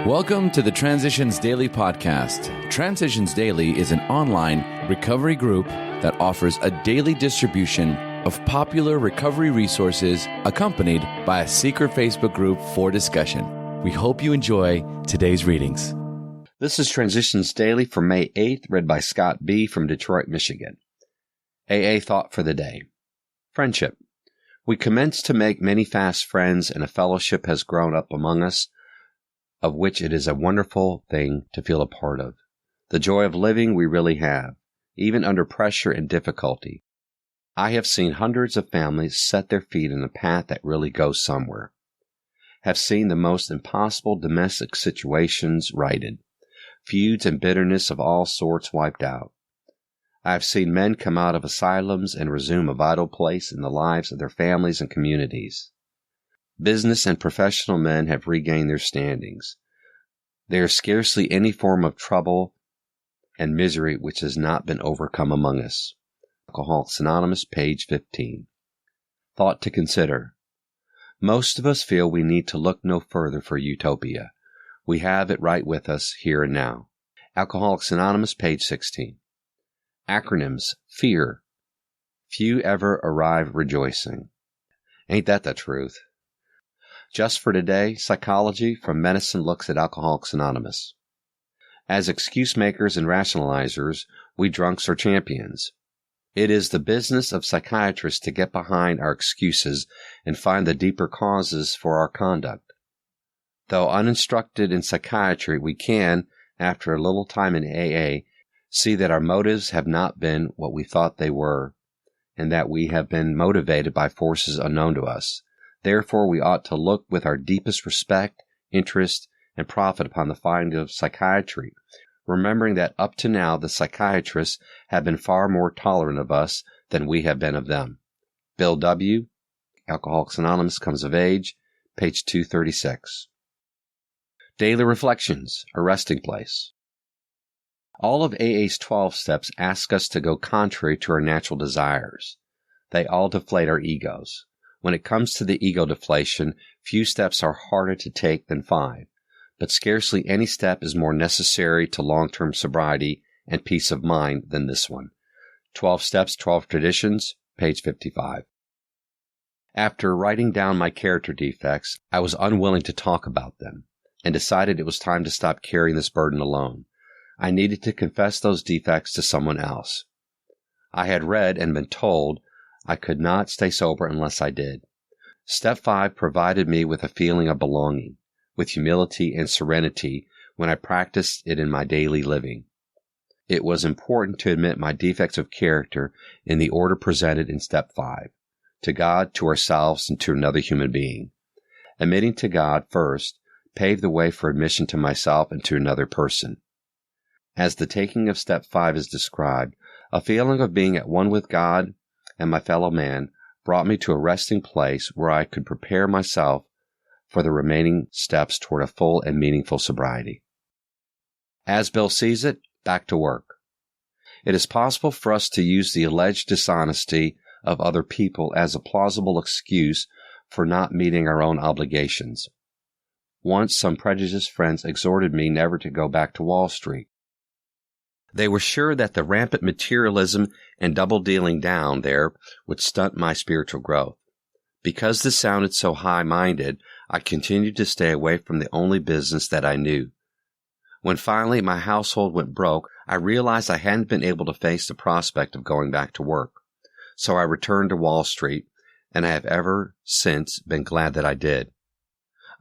Welcome to the Transitions Daily podcast. Transitions Daily is an online recovery group that offers a daily distribution of popular recovery resources accompanied by a secret Facebook group for discussion. We hope you enjoy today's readings. This is Transitions Daily for May 8th, read by Scott B. from Detroit, Michigan. AA Thought for the Day. Friendship. We commence to make many fast friends, and a fellowship has grown up among us, of which it is a wonderful thing to feel a part of. The joy of living we really have, even under pressure and difficulty. I have seen hundreds of families set their feet in a path that really goes somewhere. Have seen the most impossible domestic situations righted, feuds and bitterness of all sorts wiped out. I have seen men come out of asylums and resume a vital place in the lives of their families and communities. Business and professional men have regained their standings. There is scarcely any form of trouble and misery which has not been overcome among us. Alcoholics Anonymous, page 15. Thought to consider. Most of us feel we need to look no further for utopia. We have it right with us here and now. Alcoholics Anonymous, page 16. Acronyms. Fear. Few ever arrive rejoicing. Ain't that the truth? Just for today, psychology from medicine looks at Alcoholics Anonymous. As excuse makers and rationalizers, we drunks are champions. It is the business of psychiatrists to get behind our excuses and find the deeper causes for our conduct. Though uninstructed in psychiatry, we can, after a little time in AA, see that our motives have not been what we thought they were, and that we have been motivated by forces unknown to us. Therefore, we ought to look with our deepest respect, interest, and profit upon the finding of psychiatry, remembering that up to now the psychiatrists have been far more tolerant of us than we have been of them. Bill W., Alcoholics Anonymous Comes of Age, page 236. Daily Reflections, a Resting Place. All of AA's 12 steps ask us to go contrary to our natural desires. They all deflate our egos. When it comes to the ego deflation, few steps are harder to take than 5, but scarcely any step is more necessary to long-term sobriety and peace of mind than this one. 12 Steps, 12 Traditions, page 55. After writing down my character defects, I was unwilling to talk about them, and decided it was time to stop carrying this burden alone. I needed to confess those defects to someone else. I had read and been told I could not stay sober unless I did. Step 5 provided me with a feeling of belonging, with humility and serenity when I practiced it in my daily living. It was important to admit my defects of character in the order presented in Step 5, to God, to ourselves, and to another human being. Admitting to God first paved the way for admission to myself and to another person. As the taking of Step 5 is described, a feeling of being at one with God and my fellow man brought me to a resting place where I could prepare myself for the remaining steps toward a full and meaningful sobriety. As Bill sees it, back to work. It is possible for us to use the alleged dishonesty of other people as a plausible excuse for not meeting our own obligations. Once some prejudiced friends exhorted me never to go back to Wall Street. They were sure that the rampant materialism and double-dealing down there would stunt my spiritual growth. Because this sounded so high-minded, I continued to stay away from the only business that I knew. When finally my household went broke, I realized I hadn't been able to face the prospect of going back to work. So I returned to Wall Street, and I have ever since been glad that I did.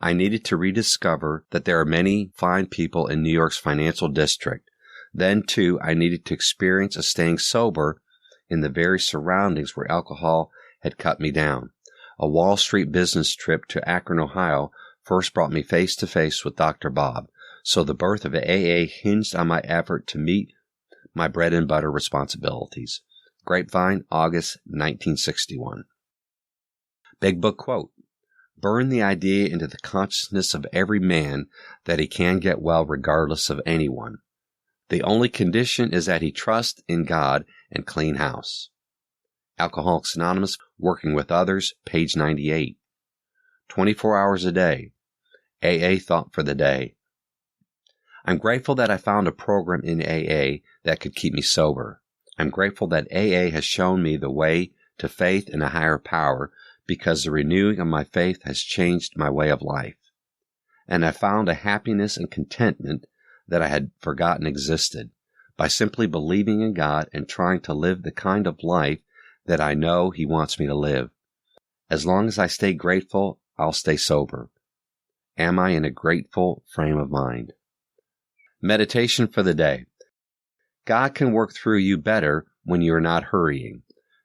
I needed to rediscover that there are many fine people in New York's financial district. Then, too, I needed to experience a staying sober in the very surroundings where alcohol had cut me down. A Wall Street business trip to Akron, Ohio, first brought me face to face with Dr. Bob, so the birth of AA hinged on my effort to meet my bread and butter responsibilities. Grapevine, August 1961. Big Book Quote. Burn the idea into the consciousness of every man that he can get well regardless of anyone. The only condition is that he trust in God and clean house. Alcoholics Anonymous, Working with Others, page 98. 24 hours a day. AA Thought for the Day. I'm grateful that I found a program in AA that could keep me sober. I'm grateful that AA has shown me the way to faith in a higher power because the renewing of my faith has changed my way of life. And I found a happiness and contentment that I had forgotten existed by simply believing in God and trying to live the kind of life that I know He wants me to live. As long as I stay grateful, I'll stay sober. Am I in a grateful frame of mind? Meditation for the day. God can work through you better when you are not hurrying.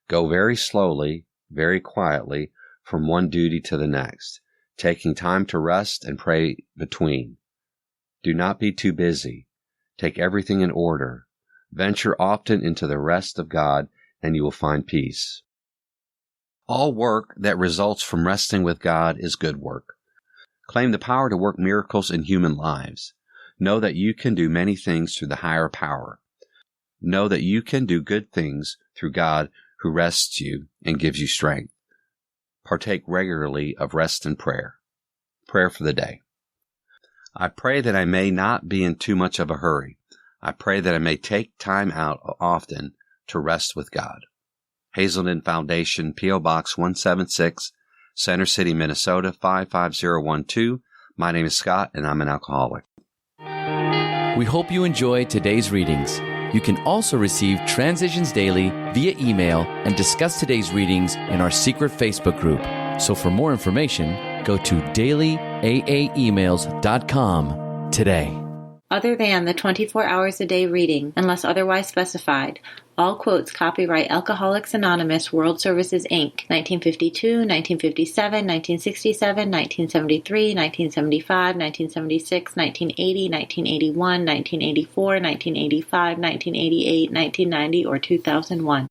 Go very slowly, very quietly, from one duty to the next, taking time to rest and pray between. Do not be too busy. Take everything in order. Venture often into the rest of God, and you will find peace. All work that results from resting with God is good work. Claim the power to work miracles in human lives. Know that you can do many things through the higher power. Know that you can do good things through God who rests you and gives you strength. Partake regularly of rest and prayer. Prayer for the day. I pray that I may not be in too much of a hurry. I pray that I may take time out often to rest with God. Hazelden Foundation, P.O. Box 176, Center City, Minnesota 55012. My name is Scott, and I'm an alcoholic. We hope you enjoyed today's readings. You can also receive Transitions Daily via email and discuss today's readings in our secret Facebook group. So for more information, go to dailyaaemails.com today. Other than the 24 hours a day reading, unless otherwise specified, all quotes copyright Alcoholics Anonymous World Services, Inc., 1952, 1957, 1967, 1973, 1975, 1976, 1980, 1981, 1984, 1985, 1988, 1990, or 2001.